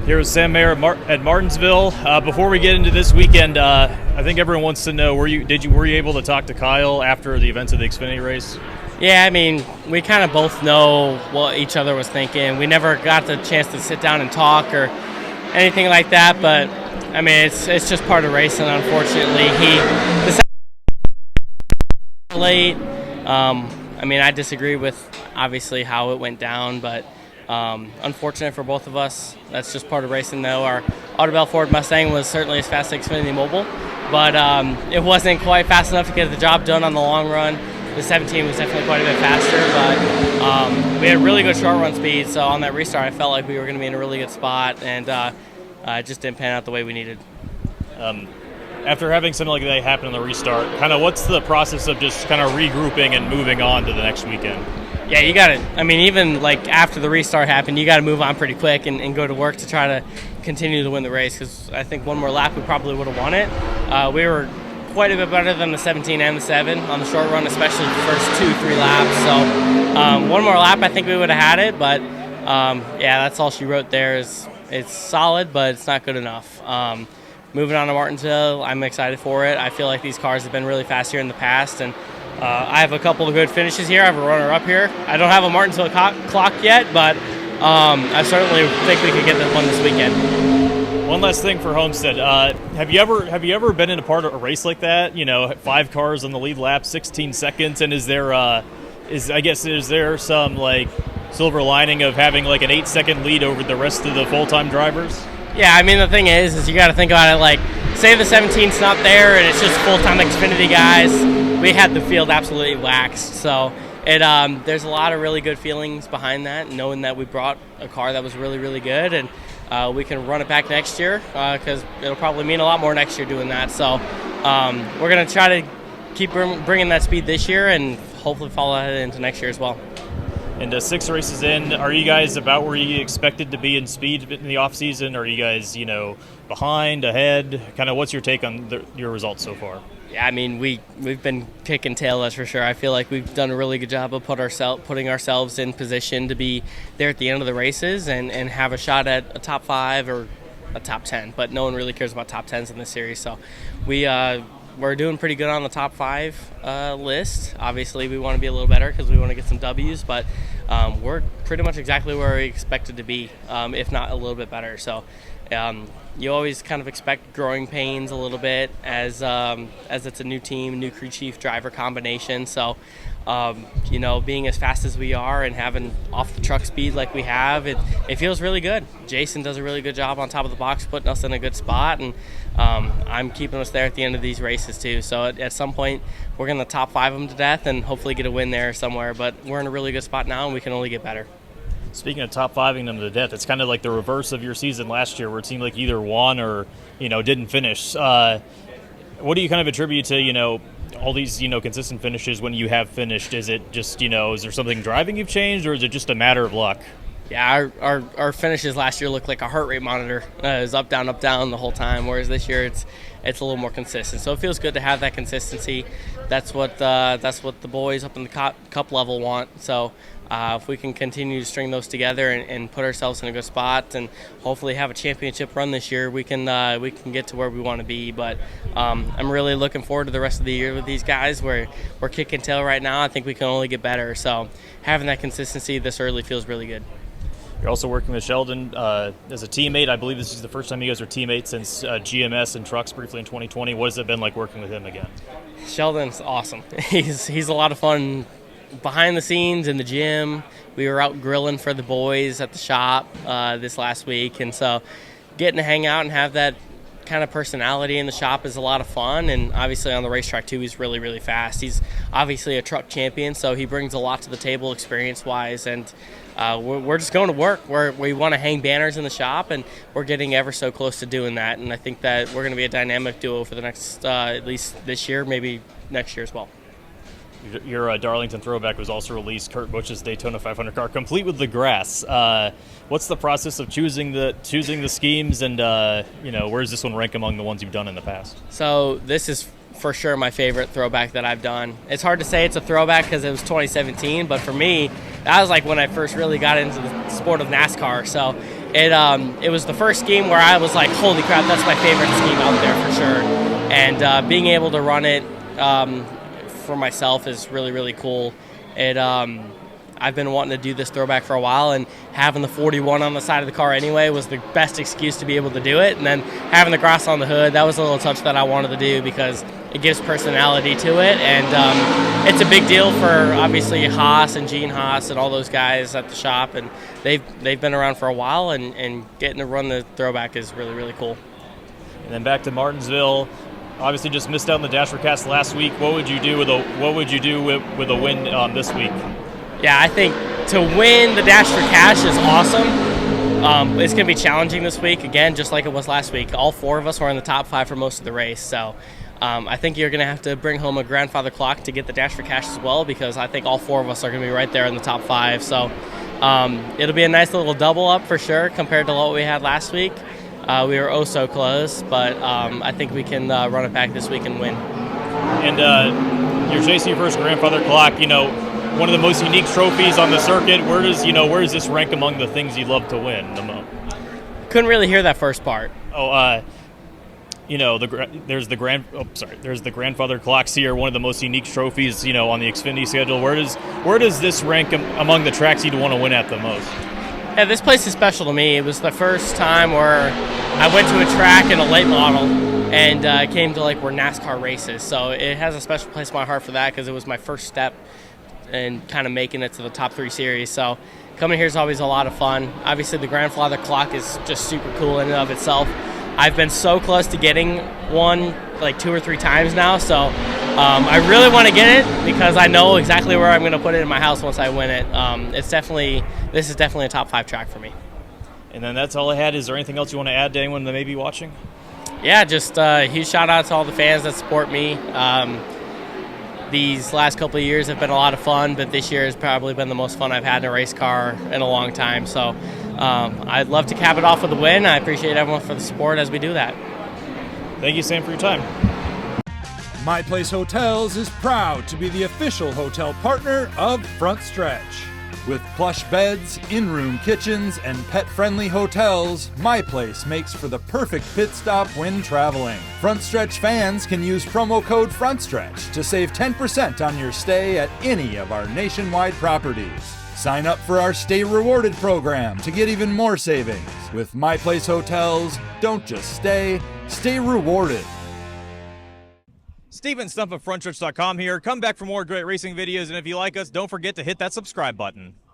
Here with Sam Mayer at Martinsville. Before we get into this weekend, I think everyone wants to know: were you able to talk to Kyle after the events of the Xfinity race? Yeah, I mean, we kind of both know what each other was thinking. We never got the chance to sit down and talk or anything like that, but I mean, it's just part of racing. Unfortunately, he decided late. I mean, I disagree with obviously how it went down, but unfortunate for both of us. That's just part of racing, though. Our Audubell Ford Mustang was certainly as fast as Xfinity Mobile, but it wasn't quite fast enough to get the job done on the long run. The 17 was definitely quite a bit faster, but we had really good short run speed, so on that restart I felt like we were going to be in a really good spot, and it just didn't pan out the way we needed. After having something like that happen on the restart, kind of what's the process of just kind of regrouping and moving on to the next weekend? Yeah, you got to, I mean, even like after the restart happened, you got to move on pretty quick and go to work to try to continue to win the race, because I think one more lap we probably would have won it. We were quite a bit better than the 17 and the 7 on the short run, especially the first 2-3 laps. So one more lap, I think we would have had it, but yeah, that's all she wrote there. It's solid, but it's not good enough. Moving on to Martinsville, I'm excited for it. I feel like these cars have been really fast here in the past, and I have a couple of good finishes here. I have a runner-up here. I don't have a Martinsville clock yet, but I certainly think we could get this one this weekend. One last thing for Homestead. Have you ever been in a part of a race like that? You know, 5 cars on the lead lap, 16 seconds, and is there some like silver lining of having like an 8-second lead over the rest of the full-time drivers? Yeah, I mean, the thing is you got to think about it like, say the 17's not there and it's just full-time Xfinity guys. We had the field absolutely waxed, so there's a lot of really good feelings behind that, knowing that we brought a car that was really, really good, and we can run it back next year, because it'll probably mean a lot more next year doing that. So we're going to try to keep bringing that speed this year and hopefully follow that into next year as well. And 6 races in, are you guys about where you expected to be in speed in the off season? Are you guys, behind, ahead? Kind of, what's your take on your results so far? Yeah, I mean, we've been kicking tail, that's for sure. I feel like we've done a really good job of putting ourselves in position to be there at the end of the races and have a shot at a top 5 or a top 10. But no one really cares about top 10s in this series, so we're doing pretty good on the top 5 list. Obviously, we want to be a little better because we want to get some W's, but we're pretty much exactly where we expected to be, if not a little bit better. So you always kind of expect growing pains a little bit as it's a new team, new crew chief driver combination. So being as fast as we are and having off the truck speed like we have, it feels really good. Jason does a really good job on top of the box, putting us in a good spot, and I'm keeping us there at the end of these races too. So at some point we're going to top 5 them to death and hopefully get a win there somewhere, but we're in a really good spot now and we can only get better. Speaking of top 5ing them to death, it's kind of like the reverse of your season last year where it seemed like you either won or didn't finish. What do you kind of attribute to all these consistent finishes when you have finished? Is it just is there something driving you've changed, or is it just a matter of luck? Yeah, our finishes last year looked like a heart rate monitor. It was up down the whole time, whereas this year it's a little more consistent. So it feels good to have that consistency. That's what the boys up in the cup level want. So if we can continue to string those together and put ourselves in a good spot and hopefully have a championship run this year, we can get to where we want to be. But I'm really looking forward to the rest of the year with these guys. We're kicking tail right now. I think we can only get better. So having that consistency this early feels really good. You're also working with Sheldon as a teammate. I believe this is the first time you guys are teammates since GMS and trucks briefly in 2020. What has it been like working with him again? Sheldon's awesome. He's a lot of fun behind the scenes in the gym. We were out grilling for the boys at the shop this last week, and so getting to hang out and have that kind of personality in the shop is a lot of fun. And obviously on the racetrack too, he's really, really fast. He's obviously a truck champion, so he brings a lot to the table experience-wise, and we're just going to work. We want to hang banners in the shop, and we're getting ever so close to doing that. And I think that we're going to be a dynamic duo for the next, at least this year, maybe next year as well. Your Darlington throwback was also released, Kurt Busch's Daytona 500 car, complete with the grass. What's the process of choosing the schemes, and where does this one rank among the ones you've done in the past? So this is for sure my favorite throwback that I've done. It's hard to say it's a throwback because it was 2017, but for me, that was like when I first really got into the sport of NASCAR. So it was the first scheme where I was like, holy crap, that's my favorite scheme out there for sure. And being able to run it for myself is really, really cool. I've been wanting to do this throwback for a while, and having the 41 on the side of the car anyway was the best excuse to be able to do it. And then having the grass on the hood, that was a little touch that I wanted to do because it gives personality to it. And it's a big deal for obviously Haas and Gene Haas and all those guys at the shop. And they've been around for a while, and getting to run the throwback is really, really cool. And then back to Martinsville. Obviously, just missed out on the Dash Cast last week. What would you do with a win this week? Yeah, I think to win the Dash for Cash is awesome. It's going to be challenging this week, again, just like it was last week. All 4 of us were in the top 5 for most of the race. So I think you're going to have to bring home a grandfather clock to get the Dash for Cash as well, because I think all 4 of us are going to be right there in the top 5. So it'll be a nice little double up for sure compared to what we had last week. We were oh so close, but I think we can run it back this week and win. And you're chasing your first grandfather clock, one of the most unique trophies on the circuit. Where does this rank among the things you love to win the most? Couldn't really hear that first part. There's the grandfather clocks here, one of the most unique trophies, on the Xfinity schedule. Where does this rank among the tracks you'd want to win at the most? Yeah, this place is special to me. It was the first time where I went to a track in a late model and came to where NASCAR races. So it has a special place in my heart for that, because it was my first step and kind of making it to the top 3 series. So coming here is always a lot of fun. Obviously, the grandfather clock is just super cool in and of itself. I've been so close to getting one 2 or 3 times now, so I really want to get it because I know exactly where I'm going to put it in my house once I win it. This is definitely a top 5 track for me. And then that's all I had. Is there anything else you want to add to anyone that may be watching? Yeah, just a huge shout out to all the fans that support me. These last couple of years have been a lot of fun, but this year has probably been the most fun I've had in a race car in a long time. So I'd love to cap it off with a win. I appreciate everyone for the support as we do that. Thank you, Sam, for your time. My Place Hotels is proud to be the official hotel partner of Frontstretch. With plush beds, in-room kitchens, and pet-friendly hotels, My Place makes for the perfect pit stop when traveling. Frontstretch fans can use promo code Frontstretch to save 10% on your stay at any of our nationwide properties. Sign up for our Stay Rewarded program to get even more savings. With My Place Hotels, don't just stay rewarded. Steven Stumpf of Frontstretch.com here. Come back for more great racing videos, and if you like us, don't forget to hit that subscribe button.